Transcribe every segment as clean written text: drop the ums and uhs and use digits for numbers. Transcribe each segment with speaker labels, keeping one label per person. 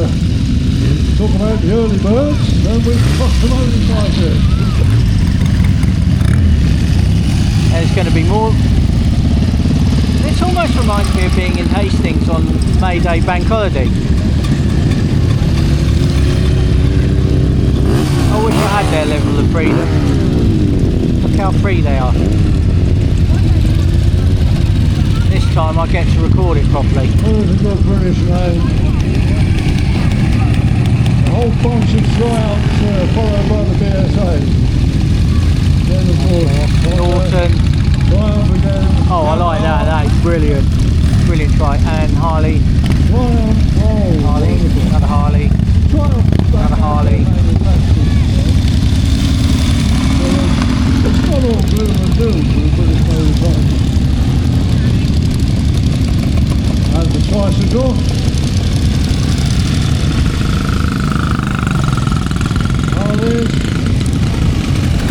Speaker 1: talk about the early birds, then we've got some motorcycles.
Speaker 2: There's going to be more. This almost reminds me of being in Hastings on May Day bank holiday. I wish I had their level of freedom. Look how free they are. This time I get to record it properly.
Speaker 1: Oh, it's a good British name. A whole bunch of tryouts followed by the BSA. Then of course,
Speaker 2: Norton.
Speaker 1: Triumph again.
Speaker 2: Oh, I like that. That is brilliant. Brilliant try. And Harley.
Speaker 1: Triumph. Oh,
Speaker 2: Harley.
Speaker 1: wonderful.
Speaker 2: Another Harley.
Speaker 1: Triumph.
Speaker 2: Another Harley.
Speaker 1: It's not all gloom and doom for the British motorcycle. And the tricycle. Harleys.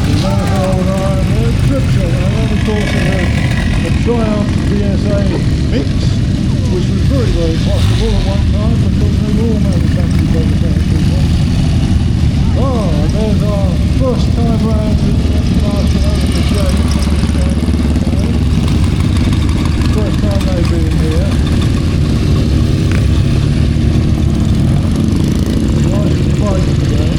Speaker 1: The old iron Tripton. And then of course it had a Triumph BSA mix, which was very, very possible at one time because they were all manufactured by the same people. Oh, and there's our first time round in the Marsh Steam. First time they've been here. Nice and bright today.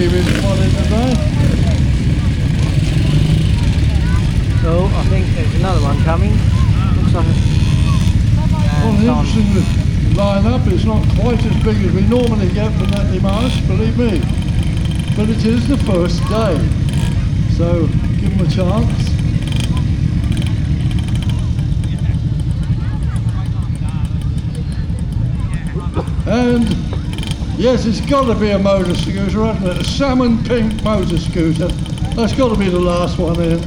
Speaker 1: give it one in today.
Speaker 2: So I think there's another one coming. Looks like
Speaker 1: Well, the interesting line-up is not quite as big as we normally get from Netley Marsh, believe me. But it is the first day, so give them a chance. And yes, it's got to be a motor scooter, hasn't it? A salmon pink motor scooter. That's got to be the last one in.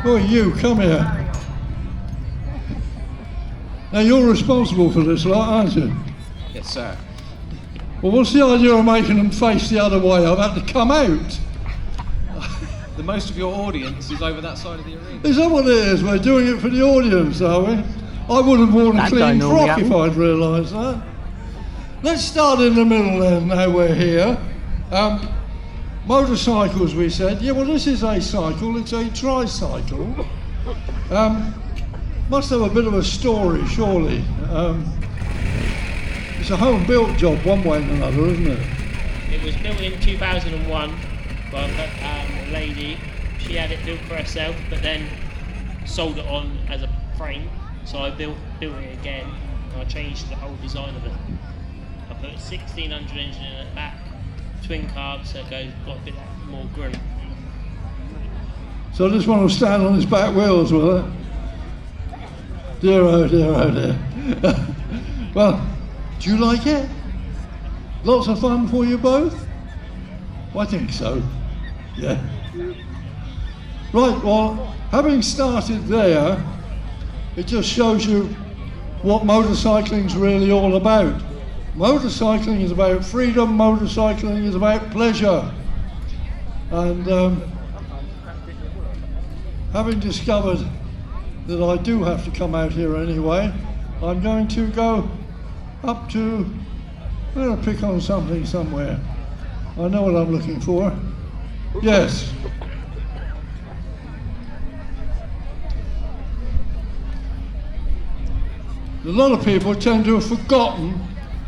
Speaker 1: Oh, you, come here. Now you're responsible for this lot, aren't you?
Speaker 3: Yes, sir.
Speaker 1: Well, what's the idea of making them face the other way? I've had to come out.
Speaker 3: The most of your audience is over that side of the arena.
Speaker 1: Is that what it is? We're doing it for the audience, are we? I would have worn a
Speaker 2: That
Speaker 1: clean
Speaker 2: don't normally
Speaker 1: frock if
Speaker 2: happen.
Speaker 1: I'd realised that. Let's start in the middle then, now we're here. Motorcycles, we said. Yeah, well, this is a cycle. It's a tricycle. Must have a bit of a story, surely. It's a home-built job, one way and another, isn't it?
Speaker 4: It was built in 2001 by a lady. She had it built for herself, but then sold it on as a frame. So I built it again. And I changed the whole design of it. I put a 1600 engine in the back, twin carbs, so it got a bit more grunt.
Speaker 1: So this one will stand on its back wheels, will it? Dear, oh dear, oh dear. Well, do you like it? Lots of fun for you both? Well, I think so. Yeah. Right, well, having started there, it just shows you what motorcycling's really all about. Motorcycling is about freedom, motorcycling is about pleasure. And having discovered that I do have to come out here anyway, I'm going to go up to, I'm going to pick on something somewhere. I know what I'm looking for. Yes. A lot of people tend to have forgotten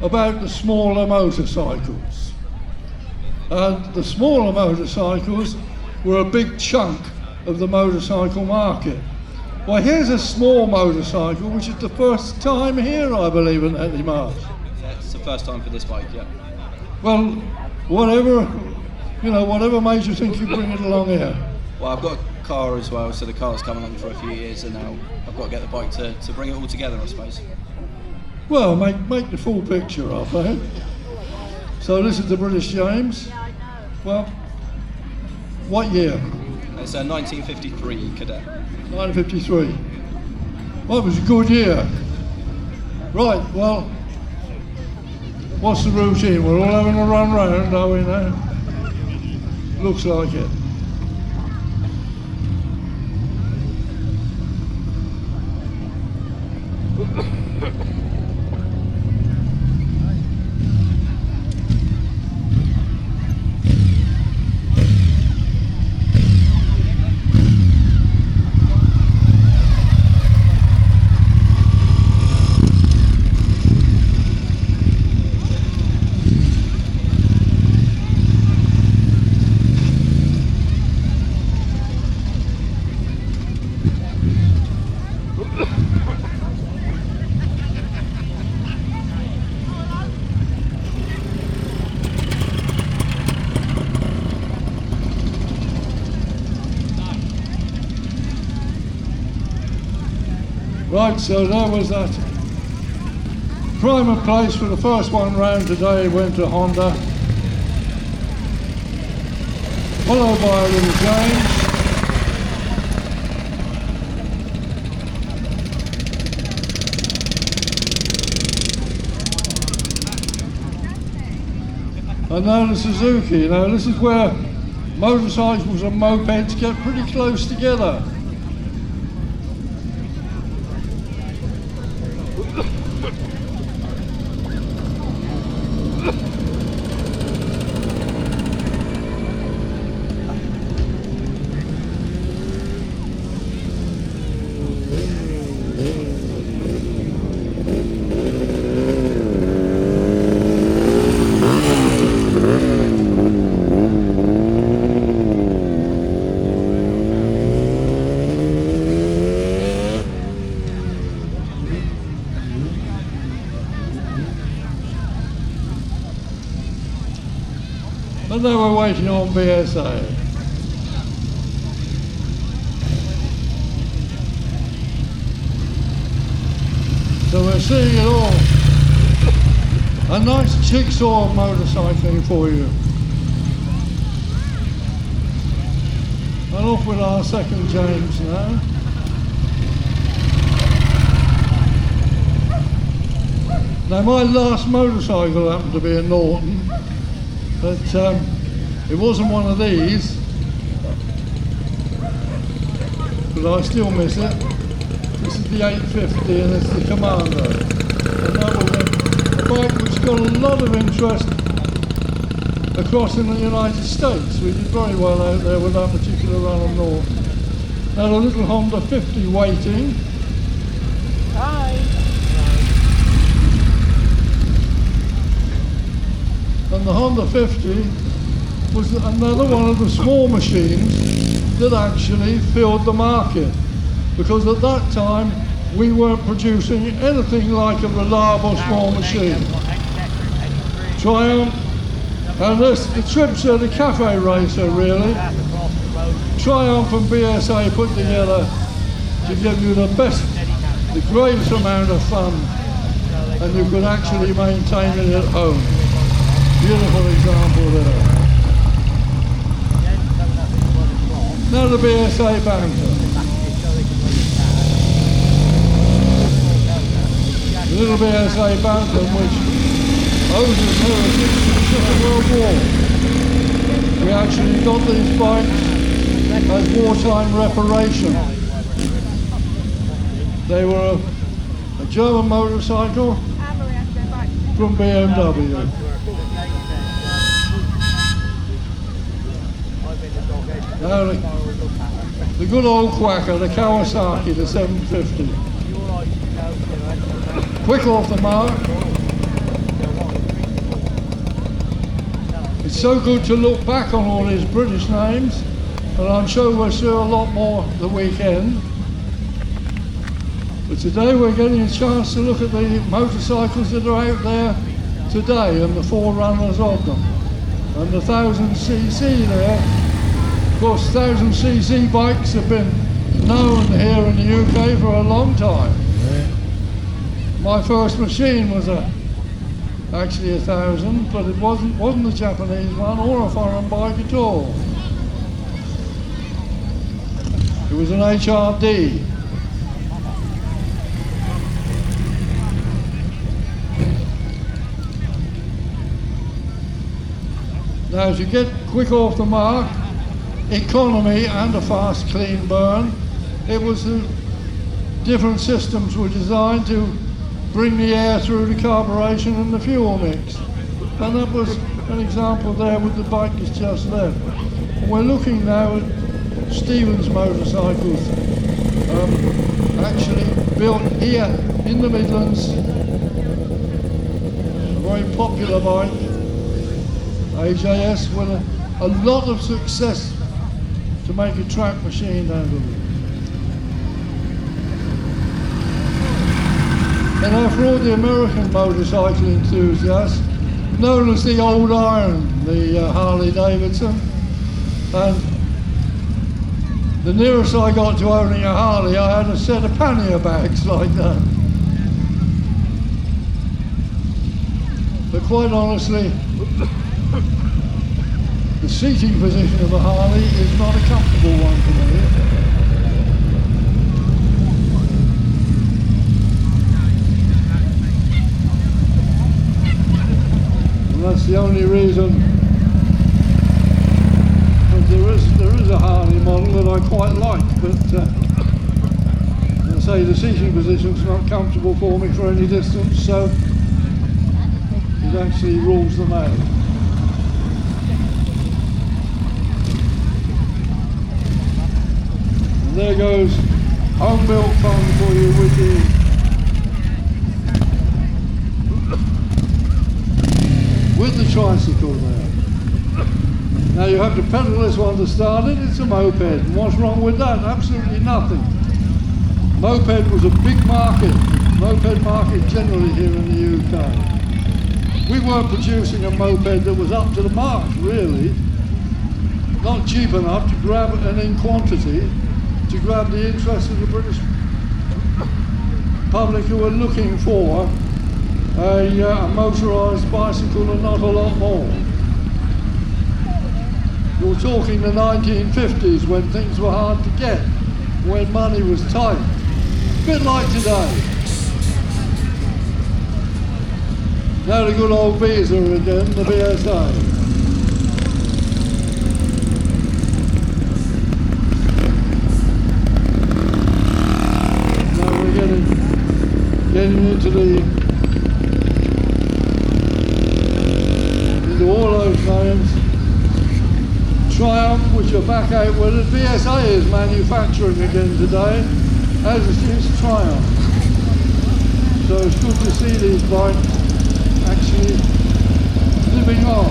Speaker 1: about the smaller motorcycles. And the smaller motorcycles were a big chunk of the motorcycle market. Well, here's a small motorcycle, which is the first time here, I believe, in Netley Marsh.
Speaker 3: Yeah, it's the first time for this bike, yeah.
Speaker 1: Well, whatever made you think you'd bring it along here?
Speaker 3: Well, I've got a car as well, so the car's come along for a few years, and now I've got to get the bike to bring it all together, I suppose.
Speaker 1: Well, make the full picture up, eh? So this is the British James. Well, what year?
Speaker 3: It's a 1953 Cadet.
Speaker 1: 1953. Well, it was a good year. Right, well, what's the routine? We're all having a run round, are we now? Looks like it. Right, so there was that. Prime of place for the first one round today went to Honda. Followed by a little James. And now the Suzuki. Now this is where motorcycles and mopeds get pretty close together. And then we're waiting on BSA. So we're seeing it all. A nice jigsaw motorcycling for you. And off with our second James now. Now my last motorcycle happened to be a Norton. But it wasn't one of these, but I still miss it. This is the 850 and it's the Commando. And that was a bike which got a lot of interest across in the United States. We did very well out there with that particular run of North. Now the little Honda 50 waiting.
Speaker 2: Hi.
Speaker 1: And the Honda 50 was another one of the small machines that actually filled the market. Because at that time, we weren't producing anything like a reliable small machine. Triumph, and this, the Trips are the cafe racer really. Triumph and BSA put together to give you the best, the greatest amount of fun, and you could actually maintain it at home. Beautiful example there. Now the BSA Banter. The little BSA Banter which owes its heritage to the Second World War. We actually got these bikes as wartime reparation. They were a German motorcycle from BMW. Now the good old quacker, the Kawasaki, the 750. Quick off the mark. It's so good to look back on all these British names, and I'm sure we'll see a lot more the weekend. But today we're getting a chance to look at the motorcycles that are out there today and the forerunners of them. And the 1000cc there. Of course, 1000cc bikes have been known here in the UK for a long time. My first machine was actually 1000, but it wasn't a Japanese one or a foreign bike at all. It was an HRD. Now, to get quick off the mark, economy and a fast clean burn, it was the different systems were designed to bring the air through the carburation and the fuel mix. And that was an example there with the bike that's just left. And we're looking now at Stevens motorcycles, actually built here in the Midlands. A very popular bike, AJS, with a lot of success to make a track machine out of it. And now for all the American motorcycle enthusiasts, known as the Old Iron, the Harley Davidson. And the nearest I got to owning a Harley, I had a set of pannier bags like that. But quite honestly, the seating position of a Harley is not a comfortable one for me. that's the only reason. But there is a Harley model that I quite like, but as I say, the seating position's not comfortable for me for any distance, so it actually rules them out. And there goes home milk fun for you with the tricycle there. Now you have to pedal this one to start it. It's a moped, and what's wrong with that? Absolutely nothing. Moped was a big market, moped market generally here in the UK. We weren't producing a moped that was up to the mark, really. Not cheap enough to grab, and in quantity, to grab the interest of the British public who were looking for a motorised bicycle and not a lot more. You're talking the 1950s when things were hard to get, when money was tight. A bit like today. Now the good old Visa again, the BSA. Now we're getting into all those names. Triumph, which are back out with it. BSA is manufacturing again today, as is Triumph. So it's good to see these bikes actually living on.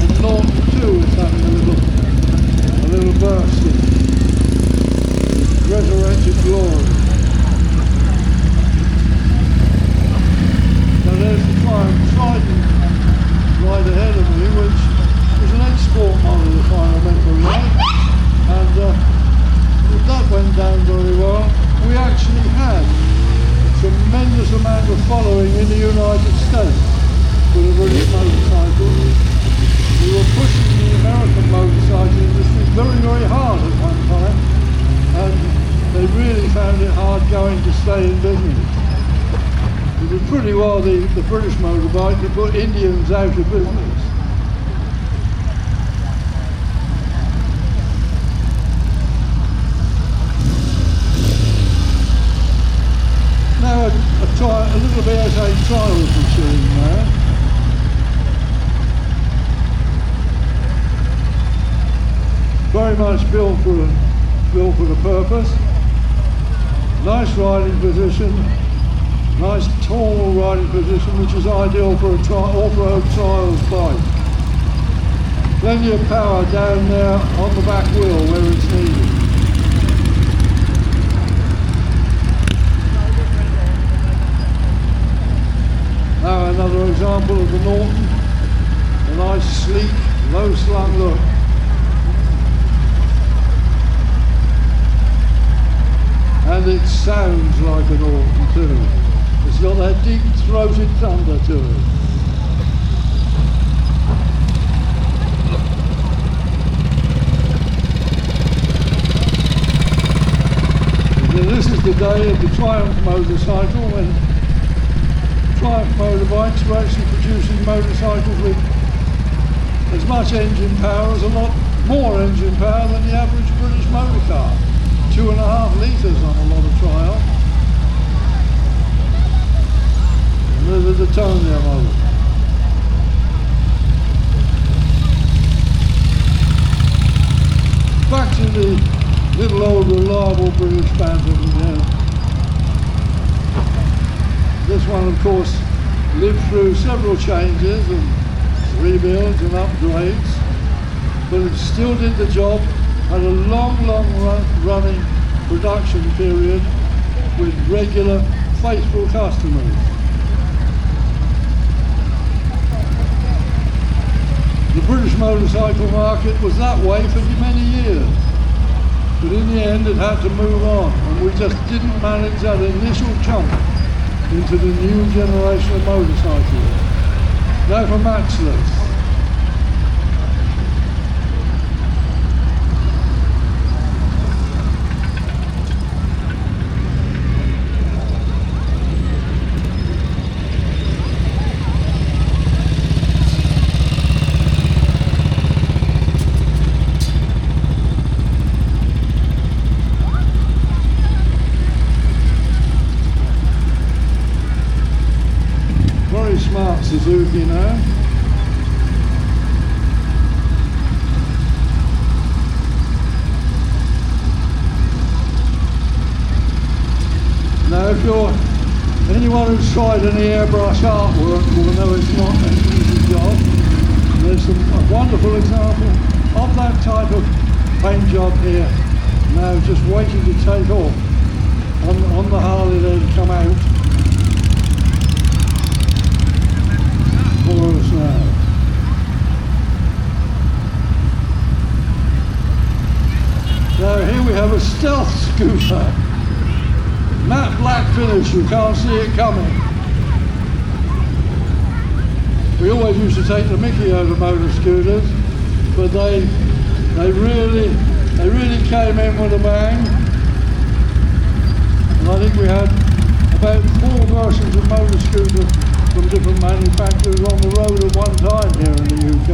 Speaker 1: And Norton too is having a little burst of resurrected glory. Now there's the Triumph Trident right ahead of me, which was an export model if I remember right, and that went down very well. We actually had a tremendous amount of following in the United States for the British motorcycle. We were pushing the American motorcycle industry very, very hard at one time, and they really found it hard going to stay in business. It was pretty well the British motorbike that put Indians out of business. Now a little BSA trials machine there. Very much built for the purpose. Nice riding position. Nice tall riding position, which is ideal for a off-road trials bike. Plenty of power down there on the back wheel where it's needed. Now another example of the Norton. A nice sleek, low-slung look. And it sounds like a Norton too. It's got that deep-throated thunder to it. This is the day of the Triumph motorcycle when Triumph motorbikes were actually producing motorcycles with as much engine power, as a lot more engine power than the average British motor car. 2.5 litres on a lot of Triumph. There's the tone there, model. Back to the little old reliable British Phantom again. This one, of course, lived through several changes and rebuilds and upgrades, but it still did the job. Had a long running production period with regular, faithful customers. The British motorcycle market was that way for many years, but in the end it had to move on, and we just didn't manage that initial jump into the new generation of motorcycles. Now for matchless. Suzuki now. Now, if you're anyone who's tried any airbrush artwork will know it's not an easy job. There's a wonderful example of that type of paint job here. Now just waiting to take off on the Harley then come out for us now. So here we have a stealth scooter. Matte black finish, you can't see it coming. We always used to take the mickey over motor scooters, but they really came in with a bang. And I think we had about 4 versions of motor scooter from different manufacturers on the road at one time here in the UK.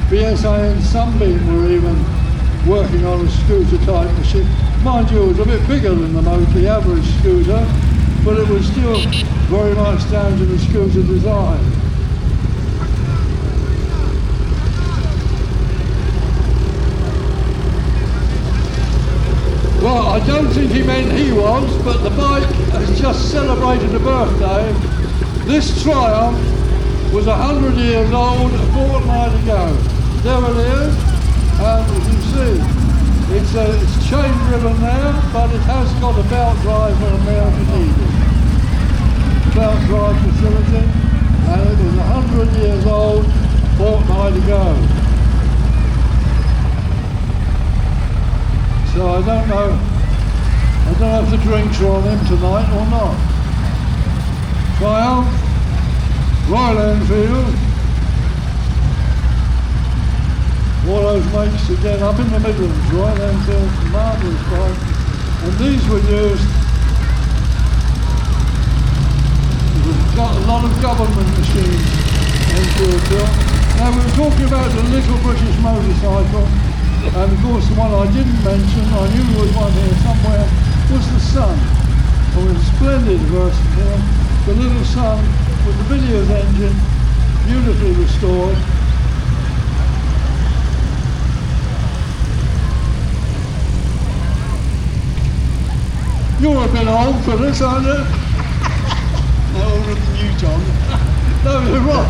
Speaker 1: BSA and Sunbeam were even working on a scooter type machine. Mind you, it was a bit bigger than the average scooter, but it was still very much down to the scooter design. Well, I don't think he meant he was, but the bike has just celebrated a birthday. This Triumph was 100 years old a fortnight ago. There it is, and as you see, it's chain driven now, but it has got a belt drive when America needed. Belt drive facility, and it was 100 years old a fortnight ago. So I don't know if the drinks are on him tonight or not. Triumph, Royal Enfield, all those makes again up in the Midlands, Royal Enfield, marvellous bike. And these were used, we've got a lot of government machines Enfield built. Now we were talking about the little British motorcycle. And of course the one I didn't mention, I knew there was one here somewhere, was the Sun. It was a splendid version here. The little Sun with the Villiers engine, beautifully restored. You're a bit old for this, aren't you?
Speaker 3: No older than you, John.
Speaker 1: No, you're right.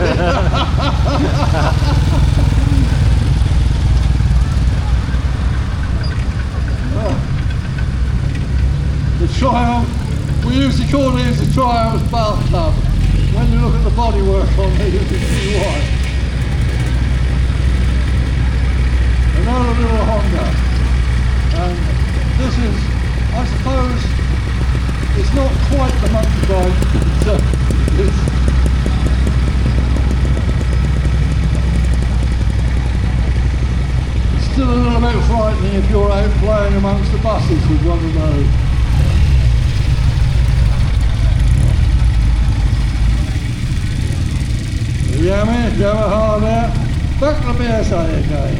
Speaker 1: The Triumph, we used to call these the Triumph's bathtub. When you look at the bodywork on these, you can see why. Another little Honda. And this is, I suppose, it's not quite the mountain bike. It's still a little bit frightening if you're out playing amongst the buses with one of those. Yamaha there, back to BSA again.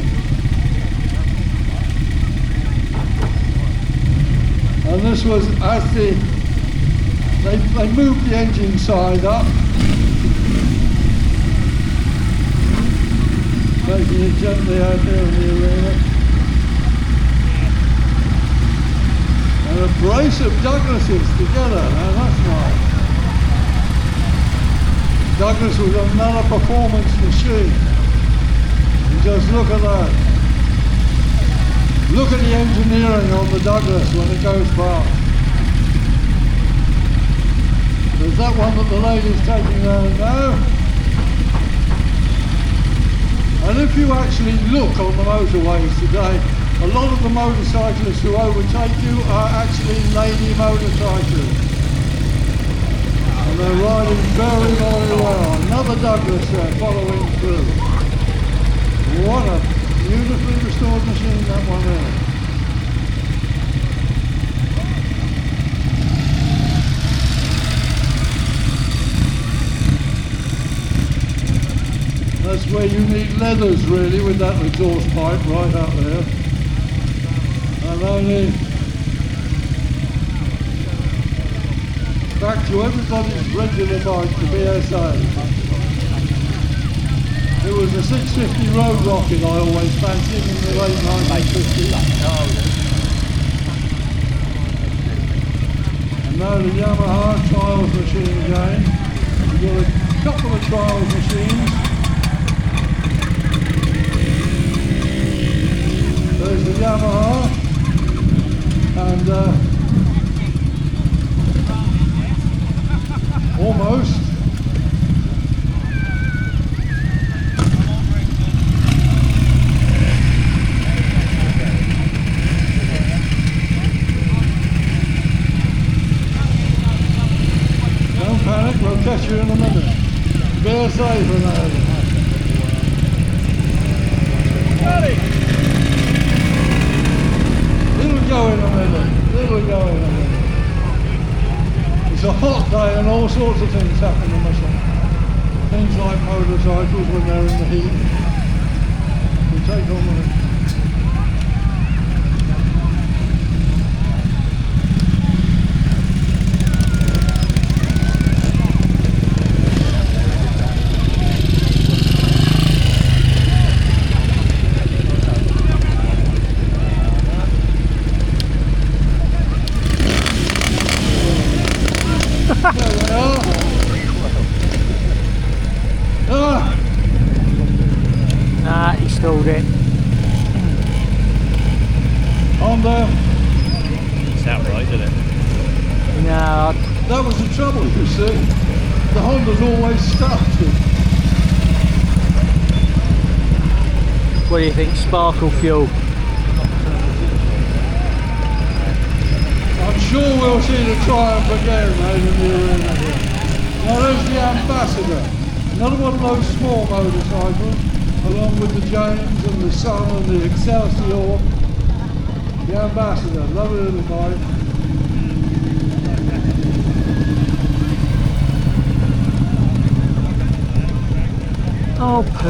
Speaker 1: And this was as they moved the engine side up, taking it gently out there in the arena. And a brace of Douglases together, now that's nice. Douglas was another performance machine. And just look at that. Look at the engineering on the Douglas when it goes past. There's that one that the lady's taking around now. And if you actually look on the motorways today, a lot of the motorcyclists who overtake you are actually lady motorcyclists. And they're riding very, very well. Another Douglas there following through. What a beautifully restored machine that one is. That's where you need leathers really with that exhaust pipe right up there. And only back to everybody's regular bike, the BSA. It was a 650 road rocket I always fancied in the late 1950s. And now the Yamaha trials machine again. We've got a couple of trials machines. There's the Yamaha, and almost. Don't panic, we'll catch you in a minute. Bear safe for now. It'll go in a minute. It'll go in a minute. It's a hot day and all sorts of things happen in the sun. Things like motorcycles when they're in the heat. We take on with it. There they are.
Speaker 2: Nah, he stalled it.
Speaker 1: Honda.
Speaker 5: It's outright, isn't it?
Speaker 2: No,
Speaker 1: That was the trouble, you see. The Honda's always started.
Speaker 2: what do you think? Sparkle fuel.
Speaker 1: I'm sure we'll see the Triumph again over the arena here. Now there's the Ambassador. Another one of those small motorcycles, along with the James and the Sun and the Excelsior. The Ambassador, lovely little bike.
Speaker 2: Oh, poo.